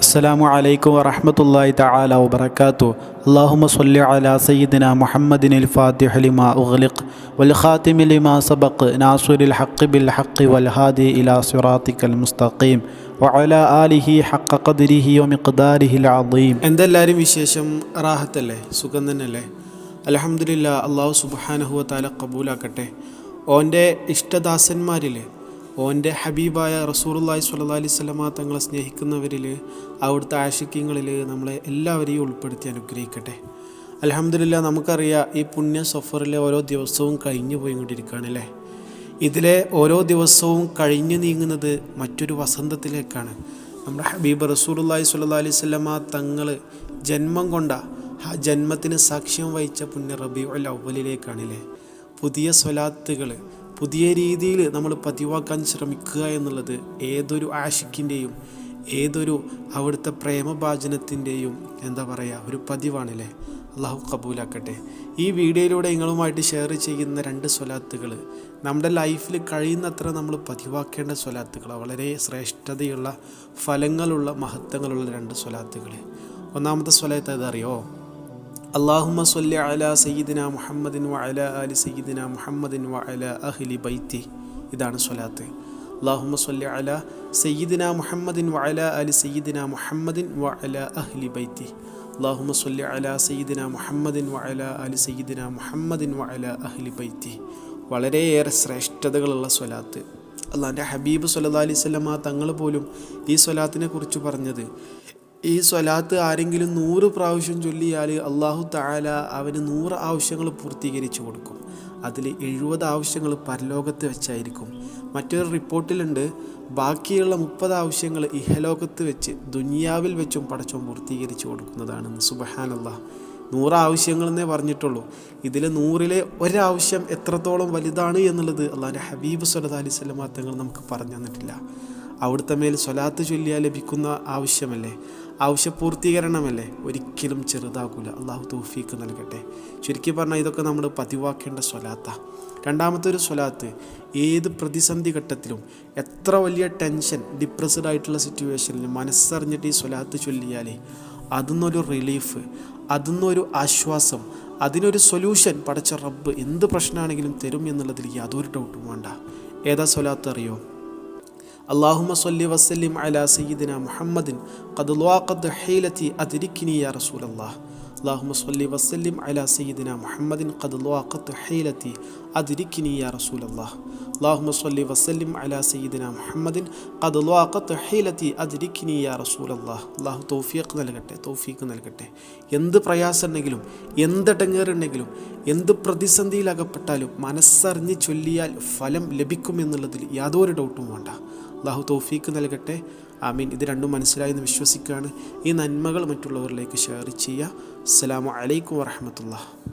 അസ്സലാമു അലൈക്കും വറഹ്മത്തുള്ളാഹി തആല വബറകാതുഹു. അല്ലാഹുമ്മ സ്വല്ലി അലാ സയ്യിദിനാ മുഹമ്മദിനിൽ ഫാത്തിഹി ലിമാ ഉഗ്ലിഖ് വൽ ഖാതിമി ലിമാ സബഖ് നാസിറിൽ ഹഖ് ബിൽ ഹഖ് വൽ ഹാദി ഇലാ സിറാത്തിക്കൽ മുസ്തഖീം വഅലാ ആലിഹി ഹഖ ഖദ്രിഹി വമിഖ്ദാരിഹിൽ അദീം. എന്തെല്ലാവരും വിശേഷം? റാഹത്തല്ലേ? സുഖം തന്നെയല്ലേ? അൽഹംദുലില്ലാ. അല്ലാഹു സുബ്ഹാനഹു വ തആല ഖബൂലാക്കട്ടെ. ഓൻ്റെ ഇഷ്ടദാസന്മാരിൽ ഓൻ്റെ ഹബീബായ റസൂലുള്ളാഹി സ്വല്ലല്ലാഹി അലൈഹി വസല്ലമ തങ്ങളെ സ്നേഹിക്കുന്നവരിൽ, അവിടുത്തെ ആശിക്യങ്ങളിൽ നമ്മളെ എല്ലാവരെയും ഉൾപ്പെടുത്തി അനുഗ്രഹിക്കട്ടെ. അൽഹംദുലില്ലാ. നമുക്കറിയാം, ഈ പുണ്യ സഫറിലെ ഓരോ ദിവസവും കഴിഞ്ഞു പോയിക്കൊണ്ടിരിക്കുകയാണല്ലേ. ഇതിലെ ഓരോ ദിവസവും കഴിഞ്ഞു നീങ്ങുന്നത് മറ്റൊരു വസന്തത്തിലേക്കാണ്. നമ്മുടെ ഹബീബ് റസൂലുള്ളാഹി സ്വല്ലല്ലാഹി അലൈഹി വസല്ലമ തങ്ങൾ ജന്മം കൊണ്ട ആ ജന്മത്തിന് സാക്ഷ്യം വഹിച്ച പുണ്യ റബീഉൽ അവ്വലിലേക്കാണല്ലേ. പുതിയ സ്വലാത്തുകൾ പുതിയ രീതിയിൽ നമ്മൾ പതിവാക്കാൻ ശ്രമിക്കുക എന്നുള്ളത് ഏതൊരു ആഷിക്കിൻ്റെയും ഏതൊരു അവിടുത്തെ പ്രേമഭാജനത്തിൻ്റെയും ഒരു പതിവാണല്ലേ. അള്ളാഹു കബൂലാക്കട്ടെ. ഈ വീഡിയോയിലൂടെ നിങ്ങളുമായിട്ട് ഷെയർ ചെയ്യുന്ന 2 സ്വലാത്തുകൾ നമ്മുടെ ലൈഫിൽ കഴിയുന്നത്ര നമ്മൾ പതിവാക്കേണ്ട സ്വലാത്തുകൾ, വളരെ ശ്രേഷ്ഠതയുള്ള ഫലങ്ങളുള്ള മഹത്വങ്ങളുള്ള 2 സ്വലാത്തുകൾ. ഒന്നാമത്തെ സ്വലാത്ത് അതറിയോ? അല്ലാഹുമ്മ സ്വല്ലി അലാ സയ്യിദിനാ മുഹമ്മദിൻ വഅലാ ആലി സയ്യിദിനാ മുഹമ്മദിൻ വഅലാ അഹ്ലി ബൈത്തി. ഇതാണ് സ്വലാത്ത്. അല്ലാഹുമ്മ സ്വല്ലി അലാ സയ്യിദിനാ മുഹമ്മദിൻ വഅലാ ആലി സയ്യിദിനാ മുഹമ്മദിൻ വഅലാ അഹ്ലി ബൈത്തി. അല്ലാഹുമ്മ സ്വല്ലി അലാ സയ്യിദിനാ മുഹമ്മദിൻ വഅലാ ആലി സയ്യിദിനാ മുഹമ്മദിൻ വഅലാ അഹ്ലി ബൈത്തി. വളരെയേറെ ശ്രേഷ്ഠതകളുള്ള സ്വലാത്ത്. അള്ളാഹുവിൻ്റെ ഹബീബ് സ്വല്ലല്ലാഹി അലൈഹി വസല്ലമ തങ്ങൾ പോലും ഈ സ്വലാത്തിനെ കുറിച്ച് പറഞ്ഞത്, ഈ സ്വലാത്ത് ആരെങ്കിലും 100 പ്രാവശ്യം ചൊല്ലിയാൽ അള്ളാഹു തആല അവന് 100 ആവശ്യങ്ങൾ പൂർത്തീകരിച്ചു കൊടുക്കും. അതിൽ 70 ആവശ്യങ്ങൾ പരലോകത്ത് വെച്ചായിരിക്കും. മറ്റൊരു റിപ്പോർട്ടിലുണ്ട്, ബാക്കിയുള്ള 30 ആവശ്യങ്ങൾ ഇഹലോകത്ത് വെച്ച് ദുനിയാവിൽ വെച്ചും പടച്ചോൻ പൂർത്തീകരിച്ചു കൊടുക്കുന്നതാണെന്ന്. സുബ്ഹാനല്ലാഹ്. 100 ആവശ്യങ്ങളെന്നേ പറഞ്ഞിട്ടുള്ളൂ. ഇതിൽ 100-ലെ ഒരാവശ്യം എത്രത്തോളം വലുതാണ് എന്നുള്ളത് അള്ളാഹുവിൻ്റെ ഹബീബ് സ്വല്ലല്ലാഹി അലൈഹി വസല്ലമ തങ്ങൾ നമുക്ക് പറഞ്ഞു തന്നിട്ടില്ല. അവിടുത്തെ മേൽ സ്വലാത്ത് ചൊല്ലിയാൽ ലഭിക്കുന്ന ആവശ്യമല്ലേ, ആവശ്യപൂർത്തീകരണമല്ലേ, ഒരിക്കലും ചെറുതാകൂല. അള്ളാഹു തൗഫീക്ക് നൽകട്ടെ. ചുരുക്കി പറഞ്ഞാൽ ഇതൊക്കെ നമ്മൾ പതിവാക്കേണ്ട സ്വലാത്താണ്. രണ്ടാമത്തെ ഒരു സ്വലാത്ത്, ഏത് പ്രതിസന്ധി ഘട്ടത്തിലും, എത്ര വലിയ ടെൻഷൻ, ഡിപ്രസ്ഡ് ആയിട്ടുള്ള സിറ്റുവേഷനിൽ മനസ്സറിഞ്ഞിട്ട് ഈ സ്വലാത്ത് ചൊല്ലിയാലേ അതിന്നൊരു റിലീഫ്, അതിന്നൊരു ആശ്വാസം, അതിനൊരു സൊല്യൂഷൻ പടച്ച റബ്ബ് എന്ത് പ്രശ്നമാണെങ്കിലും തരും എന്നുള്ളതിൽ യാതൊരു ഡൗട്ടും വേണ്ട. ഏതാ സ്വലാത്ത് അറിയോ? അല്ലാഹുമ്മ സ്വല്ലി വസല്ലിം അലാ സയ്യിദിനാ മുഹമ്മദിൻ ഖദ് ളാഖത് ഹീലതി അദ്രിക്നി യാ റസൂലല്ലാഹ്. അല്ലാഹുമ്മ സ്വല്ലി വസല്ലിം അലാ സയ്യിദിനാ മുഹമ്മദിൻ ഖദ് ളാഖത് ഹീലതി അദ്രിക്നി യാ റസൂലല്ലാഹ്. അല്ലാഹുമ്മ സ്വല്ലി വസല്ലിം അലാ സയ്യിദിനാ മുഹമ്മദിൻ ഖദ് ളാഖത് ഹീലതി അദ്രിക്നി യാ റസൂലല്ലാഹ്. അല്ലാഹു തൗഫീഖ് നൽകട്ടെ. എന്ത് പ്രയാസമുണ്ടെങ്കിലും, എന്തിടങ്ങേറുണ്ടെങ്കിലും, എന്ത് പ്രതിസന്ധിയിലകപ്പെട്ടാലും മനസ്സറിഞ്ഞ് ചൊല്ലിയാൽ ഫലം ലഭിക്കുമെന്നുള്ളതിൽ യാതൊരു ഡൗട്ടും വേണ്ട. അല്ലാഹു തൗഫീഖ് നൽകട്ടെ. ആമീൻ. ഇത് രണ്ടും മനസ്സിലായെന്ന് വിശ്വസിക്കുകയാണ്. ഈ നന്മകൾ മറ്റുള്ളവരിലേക്ക് ഷെയർ ചെയ്യുക. അസ്സലാമു അലൈക്കും വറഹ്മത്തുള്ളാഹി.